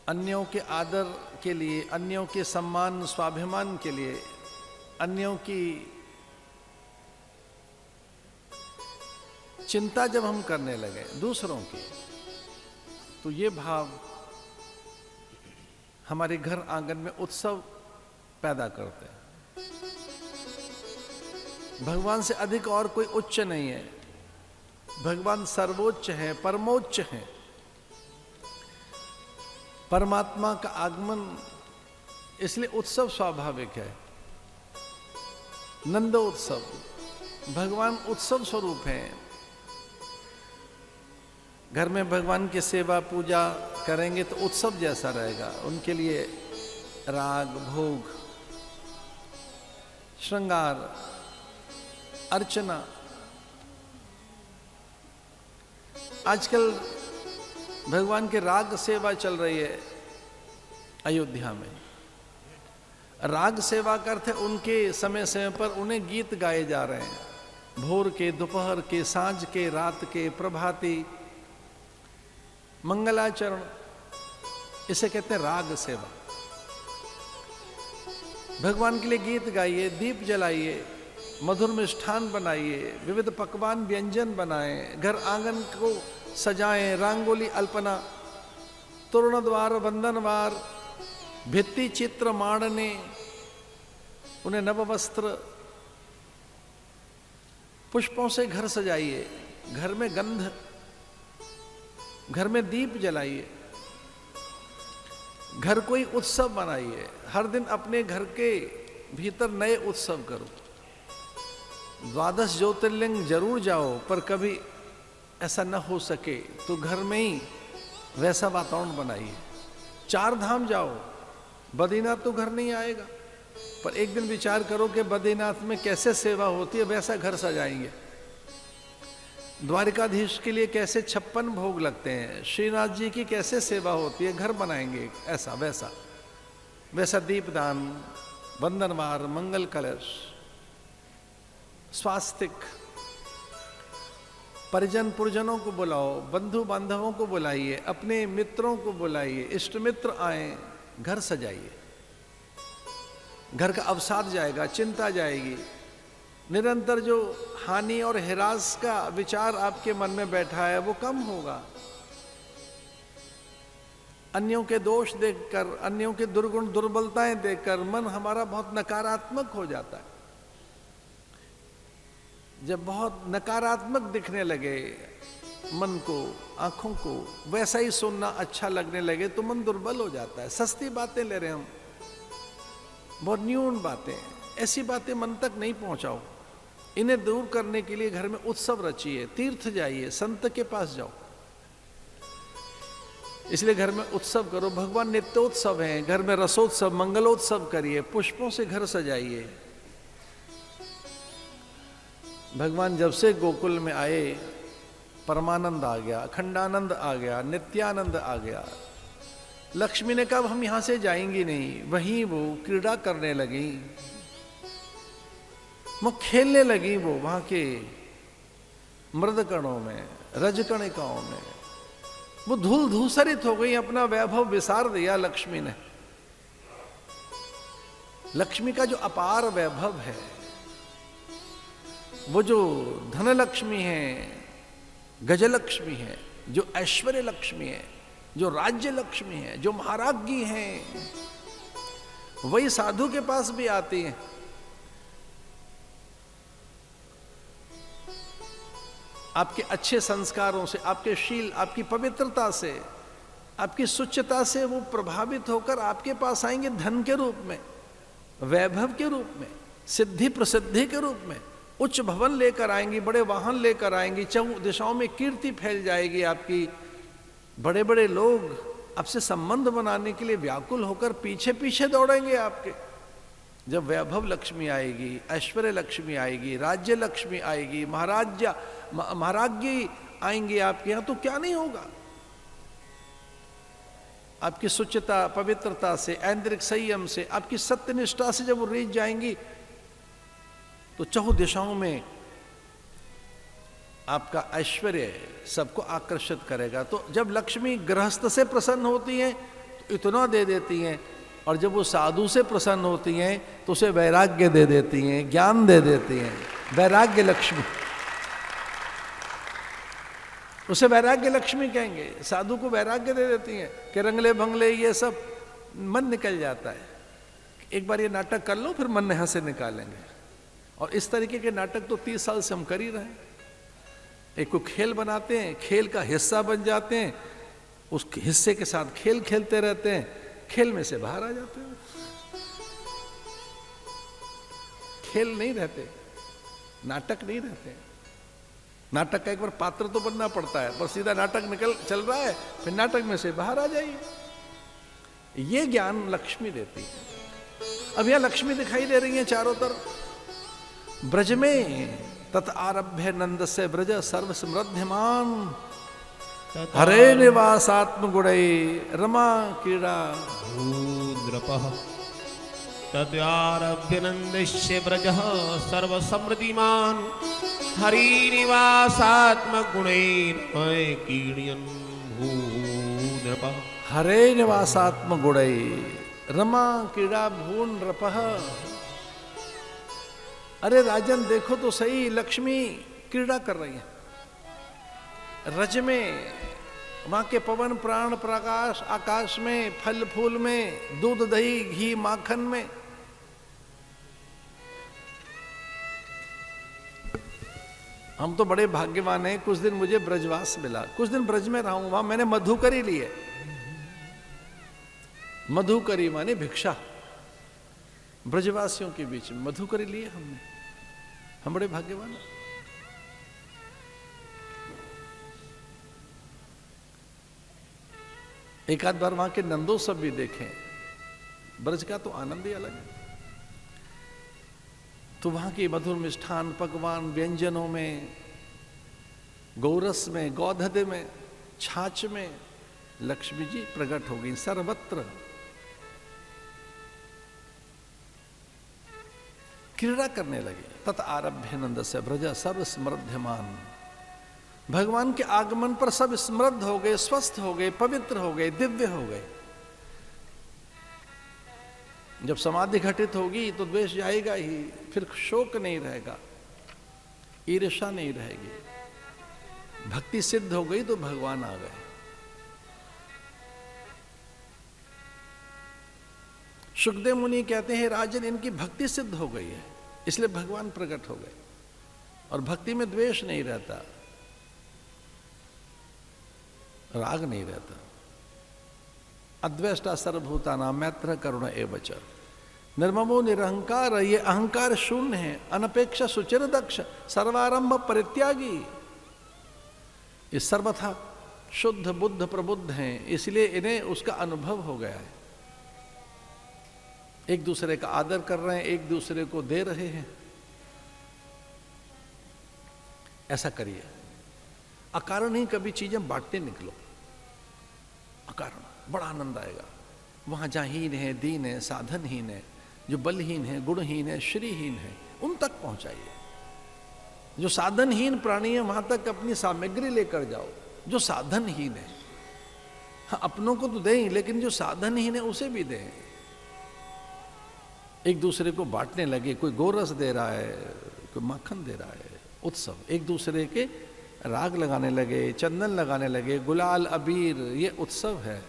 अन्यों के आदर के लिए, अन्यों के सम्मान स्वाभिमान के लिए, अन्यों की चिंता जब हम करने लगे दूसरों की, तो ये भाव हमारे घर आंगन में उत्सव पैदा करते हैं। भगवान से अधिक और कोई उच्च नहीं है, भगवान सर्वोच्च है, परमोच्च है। परमात्मा का आगमन, इसलिए उत्सव स्वाभाविक है। नंदोत्सव, भगवान उत्सव स्वरूप हैं। घर में भगवान की सेवा पूजा करेंगे तो उत्सव जैसा रहेगा। उनके लिए राग, भोग, श्रृंगार, अर्चना। आजकल भगवान के राग सेवा चल रही है अयोध्या में। राग सेवा का अर्थ है उनके समय समय पर उन्हें गीत गाए जा रहे हैं। भोर के, दोपहर के, सांझ के, रात के, प्रभाती, मंगलाचरण, इसे कहते हैं राग सेवा। भगवान के लिए गीत गाइए, दीप जलाइए, मधुर मिष्ठान बनाइए, विविध पकवान व्यंजन बनाएं, घर आंगन को सजाएं, रंगोली अल्पना, तोरण द्वार बंधनवार, भित्ति चित्र माड़ने, उन्हें नव वस्त्र, पुष्पों से घर सजाइए, घर में गंध, घर में दीप जलाइए, घर कोई उत्सव बनाइए। हर दिन अपने घर के भीतर नए उत्सव करो। 12 ज्योतिर्लिंग जरूर जाओ, पर कभी ऐसा न हो सके तो घर में ही वैसा वातावरण बनाइए। 4 धाम जाओ, बद्रीनाथ तो घर नहीं आएगा, पर एक दिन विचार करो कि बद्रीनाथ में कैसे सेवा होती है, वैसा घर सजाएंगे। द्वारिकाधीश के लिए कैसे 56 भोग लगते हैं, श्रीनाथ जी की कैसे सेवा होती है, घर बनाएंगे ऐसा वैसा। वैसा दीपदान, वंदनवार, मंगल कलश, स्वास्तिक, परिजन पुरजनों को बुलाओ, बंधु बांधवों को बुलाइए, अपने मित्रों को बुलाइए, इष्ट मित्र आए, घर सजाइए। घर का अवसाद जाएगा, चिंता जाएगी। निरंतर जो हानि और हिरास का विचार आपके मन में बैठा है वो कम होगा। अन्यों के दोष देखकर, अन्यों के दुर्गुण दुर्बलताएं देखकर मन हमारा बहुत नकारात्मक हो जाता है। जब बहुत नकारात्मक दिखने लगे मन को, आंखों को, वैसा ही सुनना अच्छा लगने लगे तो मन दुर्बल हो जाता है। सस्ती बातें ले रहे हम, बहुत न्यून बातें, ऐसी बातें मन तक नहीं पहुंचाओ। इन्हें दूर करने के लिए घर में उत्सव रचिए, तीर्थ जाइए, संत के पास जाओ। इसलिए घर में उत्सव करो। भगवान नित्योत्सव हैं, घर में रसोत्सव, मंगलोत्सव करिए, पुष्पों से घर सजाइए। भगवान जब से गोकुल में आए, परमानंद आ गया, अखंडानंद आ गया, नित्यानंद आ गया। लक्ष्मी ने कहा हम यहां से जाएंगी नहीं, वहीं वो क्रीड़ा करने लगी, वो खेलने लगी, वो वहां के मृदकणों में, रजकणिकाओं में वो धूल धूसरित हो गई, अपना वैभव विसार दिया लक्ष्मी ने। लक्ष्मी का जो अपार वैभव है, वो जो धनलक्ष्मी है, गजलक्ष्मी है, जो ऐश्वर्य लक्ष्मी है, जो राज्य लक्ष्मी है, जो महाराज्ञी है, वही साधु के पास भी आती है। आपके अच्छे संस्कारों से, आपके शील, आपकी पवित्रता से, आपकी सुचिता से वो प्रभावित होकर आपके पास आएंगे धन के रूप में, वैभव के रूप में, सिद्धि प्रसिद्धि के रूप में। उच्च भवन लेकर आएंगी, बड़े वाहन लेकर आएंगी, चौं दिशाओं में कीर्ति फैल जाएगी आपकी। बड़े बड़े लोग आपसे संबंध बनाने के लिए व्याकुल होकर पीछे पीछे दौड़ेंगे आपके। जब वैभव लक्ष्मी आएगी, ऐश्वर्य लक्ष्मी आएगी, राज्य लक्ष्मी आएगी, महाराज्ञी आएंगे आपके यहां, तो क्या नहीं होगा। आपकी सुचिता, पवित्रता से, ऐन्द्रिक संयम से, आपकी सत्यनिष्ठा से जब वो रीझ जाएंगी तो चहुं दिशाओं में आपका ऐश्वर्य सबको आकर्षित करेगा। तो जब लक्ष्मी गृहस्थ से प्रसन्न होती है तो इतना दे देती हैं, और जब वो साधु से प्रसन्न होती हैं तो उसे वैराग्य दे देती हैं, ज्ञान दे देती हैं। वैराग्य लक्ष्मी, उसे वैराग्य लक्ष्मी कहेंगे। साधु को वैराग्य दे देती हैं कि रंगले भंगले ये सब मन निकल जाता है। एक बार ये नाटक कर लो, फिर मन यहाँ से निकालेंगे। और इस तरीके के नाटक तो 30 साल से हम कर ही रहे हैं। एक को खेल बनाते हैं, खेल का हिस्सा बन जाते हैं, उस हिस्से के साथ खेल खेलते रहते हैं, खेल में से बाहर आ जाते हैं। खेल नहीं रहते, नाटक नहीं रहते। नाटक का एक बार पात्र तो बनना पड़ता है, पर सीधा नाटक निकल चल रहा है, फिर नाटक में से बाहर आ जाइए। ये ज्ञान लक्ष्मी देती है। अब यहां लक्ष्मी दिखाई दे रही है चारों तरफ। ब्रज में तत आरभ्य नंद से ब्रज सर्व समृद्धिमान, हरे निवासात्म गुणै रमा क्रीड़ा भूद्रपः। तद्यारभ्य नंदस्य ब्रजः सर्व समृद्धिमान, हरिनिवासात्म गुणैर्मय कीर्ण्यन् भूद्रपः। हरे निवासात्म गुणै रमा क्रीड़ा भून रपः। अरे राजन देखो तो सही, लक्ष्मी क्रीड़ा कर रही है रज में, वहां के पवन प्राण प्रकाश आकाश में, फल फूल में, दूध दही घी माखन में। हम तो बड़े भाग्यवान हैं, कुछ दिन मुझे ब्रजवास मिला, कुछ दिन ब्रज में रहा हूं। वहां मैंने मधुकरी ली है। मधुकरी माने भिक्षा। ब्रजवासियों के बीच में मधुकरी ली है हमने। हम बड़े भाग्यवान हैं। एक आध बार वहां के नंदोत्सव भी देखें। ब्रज का तो आनंद ही अलग है। तो वहां की मधुर मिष्ठान पकवान व्यंजनों में, गौरस में, गौधध में, छाछ में लक्ष्मी जी प्रकट हो गई सर्वत्र। क्रीड़ा करने लगे। तत आरभ्य नंद से ब्रज सर्व समृद्धिमान। भगवान के आगमन पर सब समृद्ध हो गए, स्वस्थ हो गए, पवित्र हो गए, दिव्य हो गए। जब समाधि घटित होगी तो द्वेष जाएगा ही, फिर शोक नहीं रहेगा, ईर्ष्या नहीं रहेगी। भक्ति सिद्ध हो गई तो भगवान आ गए। सुखदेव मुनि कहते हैं राजन इनकी भक्ति सिद्ध हो गई है, इसलिए भगवान प्रकट हो गए। और भक्ति में द्वेष नहीं रहता, राग नहीं रहता। अद्वेष्टा सर्वभूतानां मैत्र करुण एवच। निर्ममो निरहंकार, ये अहंकार शून्य है। अनपेक्षा सुचिर दक्ष, सर्वारंभ परित्यागी। ये सर्वथा शुद्ध बुद्ध प्रबुद्ध हैं, इसलिए इन्हें उसका अनुभव हो गया है। एक दूसरे का आदर कर रहे हैं, एक दूसरे को दे रहे हैं। ऐसा करिए। अकारण ही कभी चीजें बांटते निकलो, अकारण बड़ा आनंद आएगा। वहां जहां हीन है, दीन है, साधनहीन है, जो बलहीन है, गुणहीन है, श्रीहीन है, उन तक पहुंचाइए। जो साधनहीन प्राणी है वहां तक अपनी सामग्री लेकर जाओ। जो साधनहीन है, हाँ अपनों को तो दें, लेकिन जो साधनहीन है उसे भी दें। एक दूसरे को बांटने लगे। कोई गोरस दे रहा है, कोई माखन दे रहा है। उत्सव, एक दूसरे के राग लगाने लगे, चंदन लगाने लगे, गुलाल अबीर, ये उत्सव है।